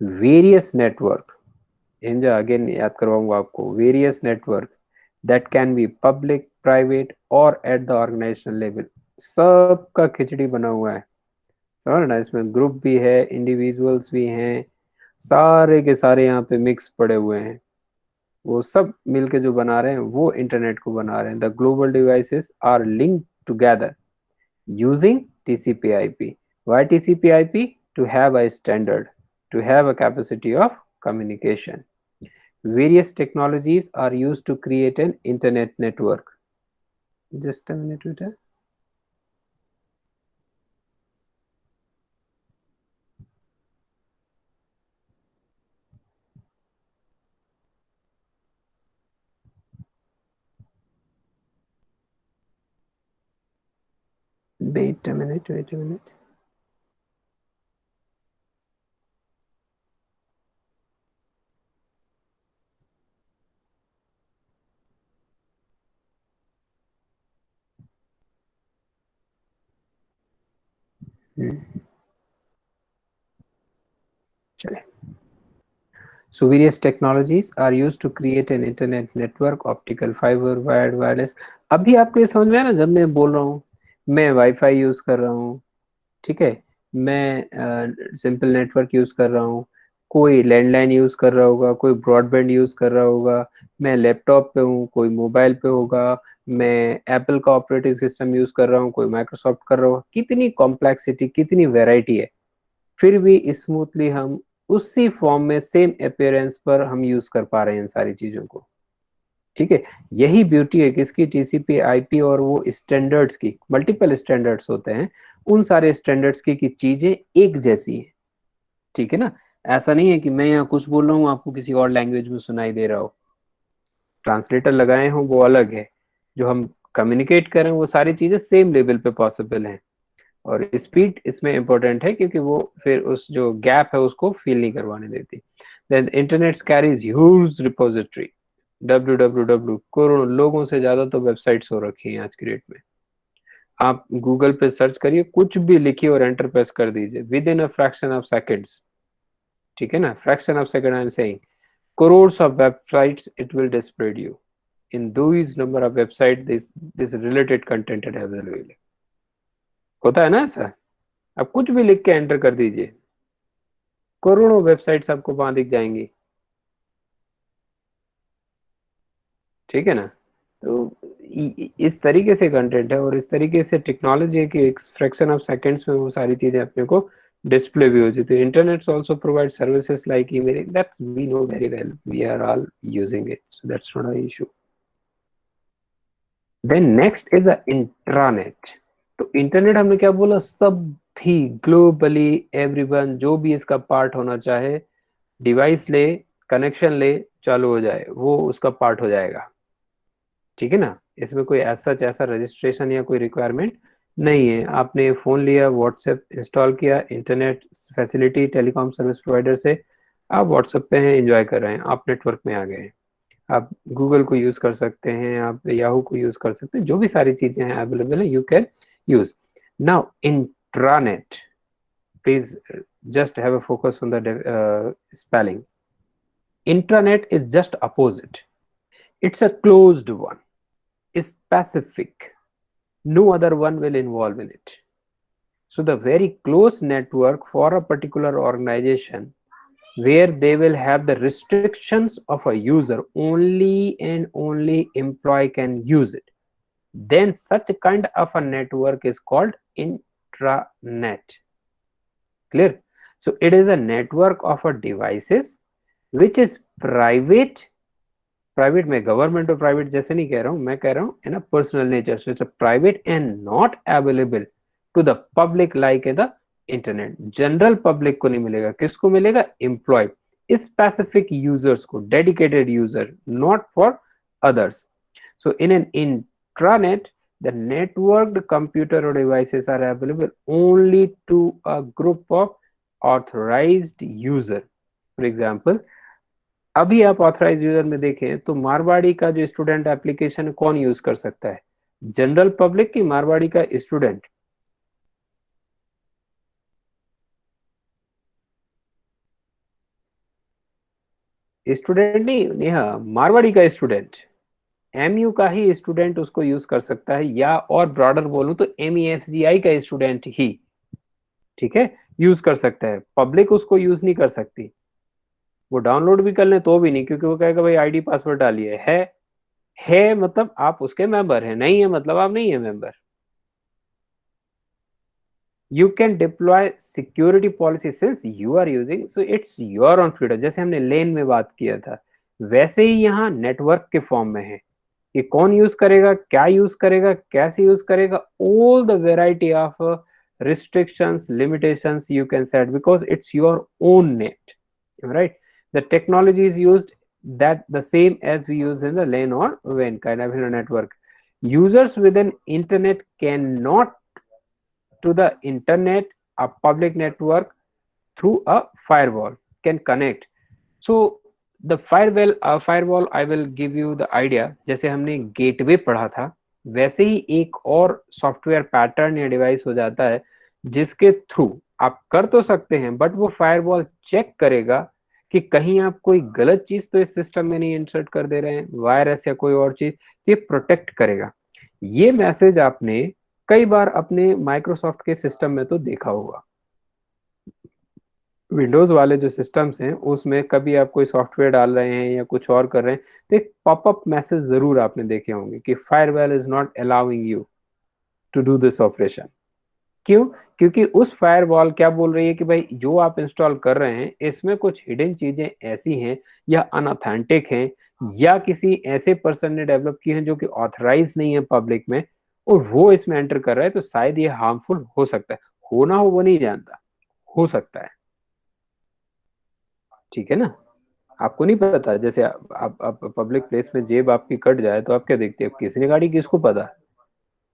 various network, in again याद करवाऊंगा आपको, various network that can be public, private और एट द ऑर्गेनाइजेशनल लेवल। सबका खिचड़ी बना हुआ है, समझ ना, इसमें ग्रुप भी है, इंडिविजुअल्स भी हैं, सारे के सारे यहाँ पे मिक्स पड़े हुए हैं। वो सब मिलके जो बना रहे हैं वो इंटरनेट को बना रहे हैं। The global devices are linked together using TCP/IP. Why TCP/IP? To have a standard, to have a capacity of communication. Various technologies are used to create an internet network. Just a minute, Rita. Wait a minute, wait a minute. चले. So various technologies are used to create an internet network, optical fiber, wired, wireless. अभी आपको ये समझ में आया ना, जब मैं बोल रहा हूँ मैं वाईफाई यूज कर रहा हूँ, ठीक है, मैं सिंपल नेटवर्क यूज कर रहा हूँ, कोई लैंडलाइन यूज कर रहा होगा, कोई ब्रॉडबैंड यूज कर रहा होगा, मैं लैपटॉप पे हूँ, कोई मोबाइल पे होगा, मैं एप्पल का ऑपरेटिंग सिस्टम यूज कर रहा हूँ, कोई माइक्रोसॉफ्ट कर रहा होगा। कितनी कॉम्प्लेक्सिटी, कितनी वेराइटी है, फिर भी स्मूथली हम उसी फॉर्म में सेम अपियरेंस पर हम यूज कर पा रहे हैं इन सारी चीजों को। ठीक है, यही ब्यूटी है किसकी, टीसीपी आईपी और वो स्टैंडर्ड्स की। मल्टीपल स्टैंडर्ड्स होते हैं, उन सारे स्टैंडर्ड्स की कि चीजें एक जैसी हैं। ठीक है ना, ऐसा नहीं है कि मैं यहाँ कुछ बोल रहा हूँ आपको किसी और लैंग्वेज में सुनाई दे रहा हो, ट्रांसलेटर लगाए हों वो अलग है, जो हम कम्युनिकेट करें वो सारी चीजें सेम लेवल पे पॉसिबल हैं। और स्पीड इसमें इंपॉर्टेंट है क्योंकि वो फिर उस जो गैप है उसको फील नहीं करवाने देती। Then internet carries huge repository, www, करोड़ों लोगों से ज्यादा तो वेबसाइट्स हो रखी हैं आज की डेट में। आप गूगल पे सर्च करिए, कुछ भी लिखिए और एंटर प्रेस कर दीजिए, with in a fraction of seconds. ठीक है ना, fraction of second I am saying, crores of websites it will display you. In those number of website this related content is available. होता है ना ऐसा, आप कुछ भी लिख के एंटर कर दीजिए, करोड़ों वेबसाइट्स आपको वहां दिख जाएंगी। ठीक है ना, तो इस तरीके से कंटेंट है और इस तरीके से टेक्नोलॉजी है कि एक फ्रैक्शन ऑफ सेकंड्स में वो सारी चीजें अपने को डिस्प्ले भी हो जाती है। Internet also provide services like emailing, that's we know very well, we are all using it, so that's not a issue. Then next is a intranet. तो इंटरनेट हमने क्या बोला, सब भी ग्लोबली एवरीवन जो भी इसका पार्ट होना चाहे, डिवाइस ले, कनेक्शन ले, चालू हो जाए, वो उसका पार्ट हो जाएगा। ठीक है ना, इसमें कोई ऐसा रजिस्ट्रेशन या कोई रिक्वायरमेंट नहीं है। आपने फोन लिया, व्हाट्सएप इंस्टॉल किया, internet facility telecom service provider से आप व्हाट्सएप पे हैं, एंजॉय कर रहे हैं, आप नेटवर्क में आ गए हैं। आप गूगल को यूज कर सकते हैं, आप याहू को यूज कर सकते हैं, जो भी सारी चीजें हैं अवेलेबल है, you can use. Now intranet, please just have a focus on the spelling. Intranet is just opposite. It's a closed one, specific. No other one will involve in it. So the very close network for a particular organization where they will have the restrictions of a user, only and only employee can use it, then such kind of a network is called intranet. Clear? So it is a network of a devices which is private. Private में government और private जैसे नहीं कह रहा हूं, मैं कह रहा हूं in a personal nature, so it's a private and not available to the public like the internet. General public को नहीं मिलेगा, किसको मिलेगा, एम्प्लॉय, स्पेसिफिक यूजर्स को, dedicated user, not for others. So in an intranet the networked computer or devices are available only to a group of authorized user. For example, अभी आप authorise user में देखें तो मारवाड़ी का जो स्टूडेंट एप्लीकेशन कौन use कर सकता है, जनरल पब्लिक की मारवाड़ी का स्टूडेंट? स्टूडेंट नहीं नेहा, मारवाड़ी का स्टूडेंट, एमयू का ही स्टूडेंट उसको यूज कर सकता है, या और ब्रॉडर बोलूं तो MEFGI का स्टूडेंट ही, ठीक है, यूज कर सकता है। पब्लिक उसको यूज नहीं कर सकती, वो डाउनलोड भी कर ले तो भी नहीं, क्योंकि वो कहेगा भाई आईडी पासवर्ड डालिए। है मतलब आप उसके मेंबर हैं, नहीं है मतलब आप नहीं है member. You can deploy security policy since you are using, so it's your own freedom। जैसे हमने लेन में बात किया था, वैसे ही यहाँ नेटवर्क के फॉर्म में है कि कौन यूज करेगा, क्या यूज करेगा, कैसे यूज करेगा, all the variety of restrictions, limitations you can set because it's your own net, right? The technology is used that the same as we use in the LAN or WAN kind of network. Users within internet cannot to the internet, a public network through a firewall can connect. So the firewall I will give you the idea, जैसे हमने gateway पढ़ा था, वैसे ही एक और software pattern या device हो जाता है जिसके थ्रू आप कर तो सकते हैं, बट वो फायरवॉल चेक करेगा कि कहीं आप कोई गलत चीज तो इस सिस्टम में नहीं इंसर्ट कर दे रहे हैं, वायरस या कोई और चीज, ये प्रोटेक्ट करेगा। ये मैसेज आपने कई बार अपने माइक्रोसॉफ्ट के सिस्टम में तो देखा होगा। विंडोज वाले जो सिस्टम्स हैं उसमें कभी आप कोई सॉफ्टवेयर डाल रहे हैं या कुछ और कर रहे हैं तो एक पॉपअप मैसेज जरूर आपने देखे होंगे कि firewall is not allowing you to do this operation. क्यों? क्योंकि उस फायरवॉल क्या बोल रही है कि भाई जो आप इंस्टॉल कर रहे हैं इसमें कुछ हिडन चीजें ऐसी हैं या अनऑथेंटिक हैं या किसी ऐसे पर्सन ने डेवलप की हैं जो कि ऑथराइज नहीं है पब्लिक में, और वो इसमें एंटर कर रहा है, तो शायद ये हार्मफुल हो सकता है। होना हो वो नहीं जानता, हो सकता है। ठीक है ना? आपको नहीं पता, जैसे आप पब्लिक प्लेस में जेब आपकी कट जाए तो आप क्या देखते हैं, किसी ने गाड़ी, किसको पता?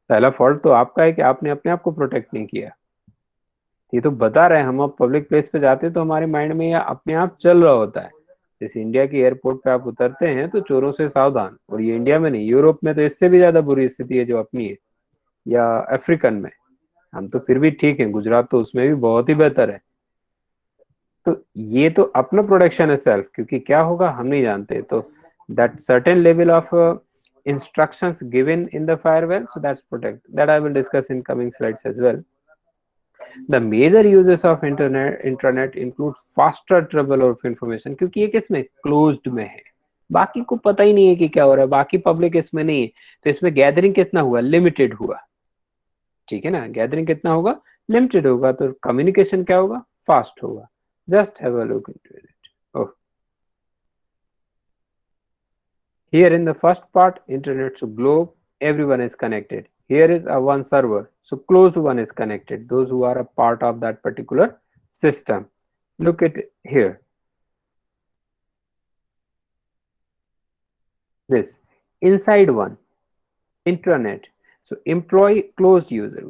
पहला फॉल्ट तो आपका है कि आपने अपने आप को प्रोटेक्ट नहीं किया। ये तो बता रहे हैं, हम अब पब्लिक प्लेस पे जाते हैं तो हमारे माइंड में ये अपने आप चल रहा होता है। जैसे इंडिया के एयरपोर्ट पे आप उतरते हैं तो चोरों से सावधान, और ये इंडिया में नहीं, यूरोप में तो इससे भी ज्यादा बुरी स्थिति है जो अपनी है, या अफ्रीकन में। हम तो फिर भी ठीक है, गुजरात तो उसमें भी बहुत ही बेहतर है। तो ये तो अपना प्रोडक्शन है सेल्फ, क्योंकि क्या होगा हम नहीं जानते। तो that certain level of instructions given in the firewall, so that's protect that I will discuss in coming slides as well. The major uses of internet include faster travel of information, क्योंकि ये किसमें, closed में है, बाकी को पता ही नहीं है कि क्या हो रहा है, बाकी पब्लिक इसमें नहीं है, तो इसमें गैदरिंग कितना हुआ, लिमिटेड हुआ। ठीक है ना, गैदरिंग कितना होगा, लिमिटेड होगा, तो कम्युनिकेशन क्या होगा, फास्ट होगा। Just have a look into it. Oh, here in the first part, internet to globe, everyone is connected. Here is a one server, so closed one is connected, those who are a part of that particular system. Look at here, this inside one, intranet, so employee closed user.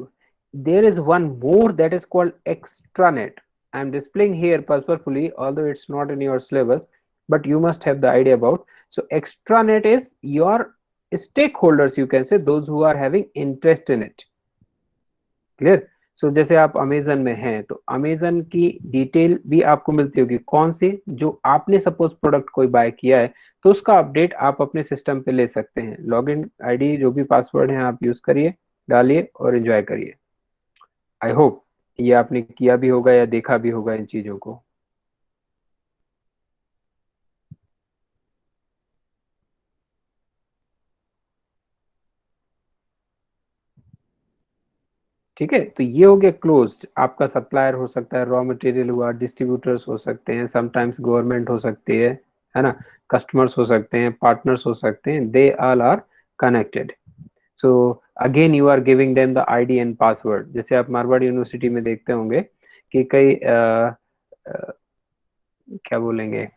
There is one more that is called extranet. I am displaying here purposefully, although it's not in your syllabus, but you must have the idea about. So extranet is your stakeholders, you can say, those who are having interest in it. Clear? So जैसे आप Amazon में हैं तो Amazon की detail भी आपको मिलती होगी, कौन सी, जो आपने सपोज प्रोडक्ट कोई बाय किया है तो उसका अपडेट आप अपने सिस्टम पे ले सकते हैं। लॉगिन आईडी जो भी पासवर्ड है आप यूज करिए, डालिए और एंजॉय करिए। आई होप ये आपने किया भी होगा या देखा भी होगा इन चीजों को। ठीक है, तो ये हो गया क्लोज्ड। आपका सप्लायर हो सकता है, रॉ मटेरियल हुआ, डिस्ट्रीब्यूटर्स हो सकते हैं, समटाइम्स गवर्नमेंट हो सकती है ना, कस्टमर्स हो सकते हैं, पार्टनर्स हो सकते हैं, they all are connected. So again you are giving them the ID and password. जैसे आप मारवाड़ यूनिवर्सिटी में देखते होंगे कि कई क्या बोलेंगे,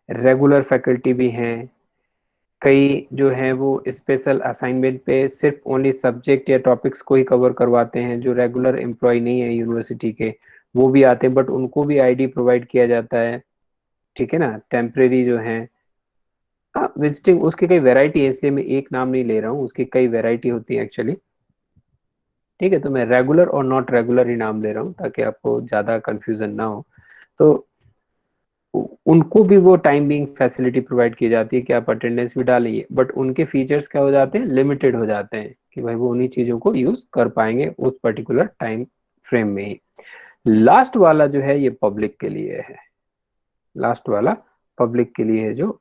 रेगुलर फैकल्टी भी हैं, कई जो है वो स्पेशल असाइनमेंट पे सिर्फ ओनली सब्जेक्ट या टॉपिक्स को ही कवर करवाते हैं, जो रेगुलर एम्प्लॉय नहीं है यूनिवर्सिटी के, वो भी आते हैं, बट उनको भी आईडी प्रोवाइड किया जाता है। ठीक है ना, टेम्परेरी जो है विजिटिंग, उसकी कई वैरायटी है, इसलिए मैं एक नाम नहीं ले रहा हूँ, उसकी कई वैरायटी होती है एक्चुअली। ठीक है, तो मैं रेगुलर और नॉट रेगुलर ही नाम ले रहा हूँ ताकि आपको ज्यादा कंफ्यूजन ना हो। तो उनको भी वो टाइम बिंग फैसिलिटी प्रोवाइड की जाती है कि आप अटेंडेंस भी डालेंगे, बट उनके फीचर्स क्या हो जाते हैं, लिमिटेड हो जाते हैं, कि भाई वो उन्हीं चीजों को यूज कर पाएंगे उस पर्टिकुलर टाइम फ्रेम में ही। लास्ट वाला जो है ये पब्लिक के लिए है, लास्ट वाला पब्लिक के लिए है, जो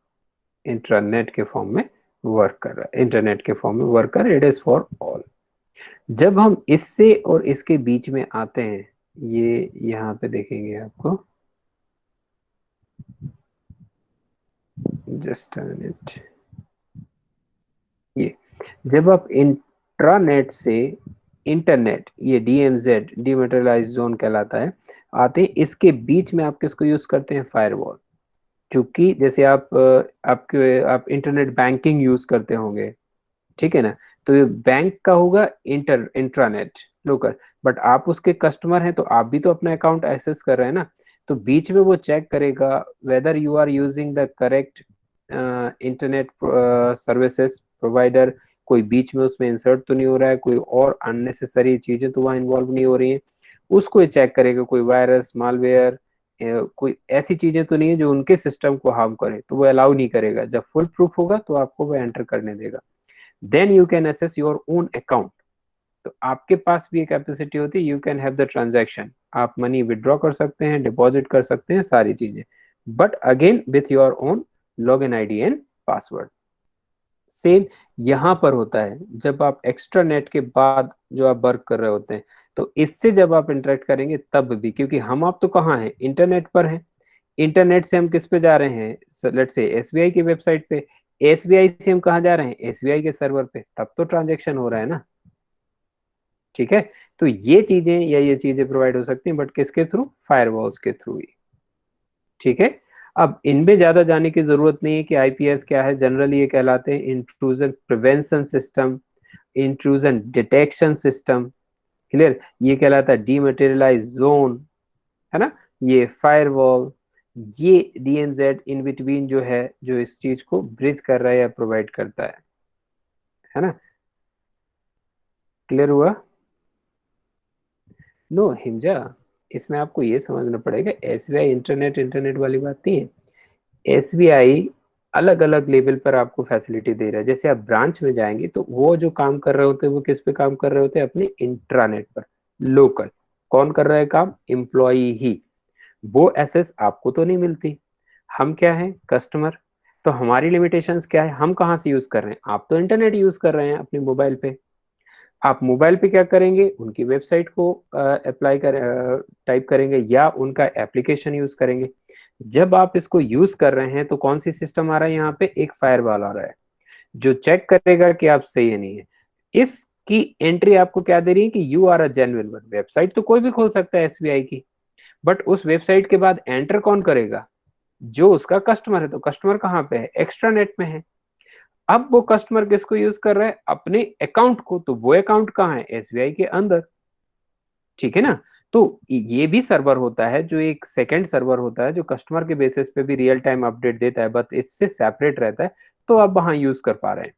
इंटरनेट के फॉर्म में वर्क कर रहा है, इंटरनेट के फॉर्म में वर्क कर रहा है, इट इज फॉर ऑल। जब हम इससे और इसके बीच में आते हैं, ये यहाँ पे देखेंगे आपको, जस्ट अ मिनट, ये जब आप इंट्रानेट से इंटरनेट, ये डीएमजेड, डीमेटेरियलाइज्ड जोन कहलाता है, आते हैं, इसके बीच में आप किसको यूज करते हैं, फायरवॉल। क्योंकि जैसे आप इंटरनेट बैंकिंग यूज करते होंगे, ठीक है ना, तो ये बैंक का होगा इंट्रानेट लोकल, बट आप उसके कस्टमर हैं तो आप भी तो अपना अकाउंट एक्सेस कर रहे हैं ना, तो बीच में वो चेक करेगा whether you are using the correct internet services provider, कोई बीच में उसमें इंसर्ट तो नहीं हो रहा है, कोई और अननेसेसरी चीजें तो वहां इन्वॉल्व नहीं हो रही हैं, उसको ये चेक करेगा, कोई वायरस, मालवेयर, कोई ऐसी चीजें तो नहीं है जो उनके सिस्टम को हार्म करे, तो वो अलाउ नहीं करेगा। जब फुल प्रूफ होगा तो आपको वो एंटर करने देगा, then you can access your own account. तो आपके पास भी एक कैपेसिटी होती है, you can have the transaction, आप मनी विड्रॉ कर सकते हैं, डिपॉजिट कर सकते हैं, सारी चीजें, but again with your own login ID and password. Same यहाँ पर होता है, जब आप एक्स्ट्रा नेट के बाद जो आप वर्क कर रहे होते हैं, तो इससे जब आप इंटरेक्ट करेंगे तब भी, क्योंकि हम आप तो कहाँ हैं, इंटरनेट पर हैं। इंटरनेट से हम किस पे जा रहे हैं, लेट्स से एसबीआई की वेबसाइट पे। एसबीआई से हम कहाँ जा रहे हैं, एसबीआई के सर्वर पे, तब तो ट्रांजेक्शन हो रहा है ना। ठीक है, तो ये चीजें या ये चीजें प्रोवाइड हो सकती हैं, बट किसके थ्रू, फायरवॉल्स के थ्रू ही। ठीक है, अब इनमें ज्यादा जाने की जरूरत नहीं है कि आईपीएस क्या है। जनरली ये कहलाते हैं intrusion prevention system, intrusion detection system. Clear, ये कहलाता है डीमटेरियलाइज जोन, है ना, ये फायरवॉल, ये डीएमजेड इन बिटवीन जो है, जो इस चीज को ब्रिज कर रहा है या प्रोवाइड करता है ना। क्लियर हुआ? नो हिंजा, इसमें आपको ये समझना पड़ेगा, एसबीआई इंटरनेट इंटरनेट वाली बात नहीं है। एसबीआई अलग अलग लेवल पर आपको फैसिलिटी दे रहा है। जैसे आप ब्रांच में जाएंगे तो वो जो काम कर रहे होते हैं वो किस पे काम कर रहे होते हैं, अपने इंट्रानेट पर, लोकल। कौन कर रहा है काम, एम्प्लॉय ही। वो एसेस आपको तो नहीं मिलती, हम क्या है, कस्टमर। तो हमारी लिमिटेशंस क्या है, हम कहाँ से यूज कर रहे हैं, आप तो इंटरनेट यूज कर रहे हैं अपने मोबाइल पे। आप मोबाइल पे क्या करेंगे, उनकी वेबसाइट को अप्लाई कर टाइप करेंगे या उनका एप्लीकेशन यूज करेंगे। जब आप इसको यूज कर रहे हैं तो कौन सी सिस्टम आ रहा है यहाँ पे, एक फायरवॉल आ रहा है जो चेक करेगा कि आप सही है नहीं है। इसकी एंट्री आपको क्या दे रही है कि you are a genuine one. Website तो कोई भी खोल सकता है एसबीआई की, बट उस वेबसाइट के बाद एंटर कौन करेगा, जो उसका कस्टमर है। तो कस्टमर कहाँ पे है, एक्स्ट्रा नेट में है। अब वो कस्टमर किसको यूज कर रहा है, अपने अकाउंट को, तो वो अकाउंट कहाँ है, एसबीआई के अंदर। ठीक है ना। तो ये भी सर्वर होता है, जो एक सेकंड सर्वर होता है, जो कस्टमर के बेसिस पे भी रियल टाइम अपडेट देता है, बट इससे सेपरेट रहता है, तो आप वहां यूज कर पा रहे हैं।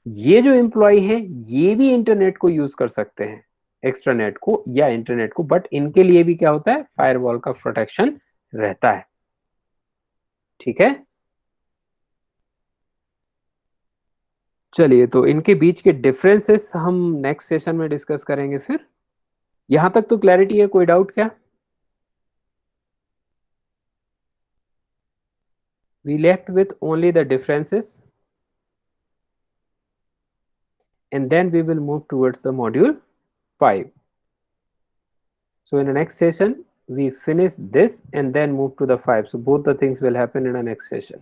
ये जो एम्प्लॉय है, ये भी इंटरनेट को यूज कर सकते हैं, एक्स्ट्रानेट को या इंटरनेट को, बट इनके लिए भी क्या होता है, फायरवॉल का प्रोटेक्शन रहता है। ठीक है, चलिए, तो इनके बीच के डिफरेंसेस हम नेक्स्ट सेशन में डिस्कस करेंगे। फिर यहां तक तो क्लैरिटी है, कोई डाउट क्या? We left with only the differences, and then we will move towards the module 5. So in the next session we finish this and then move to the 5. So both the things will happen in the next session.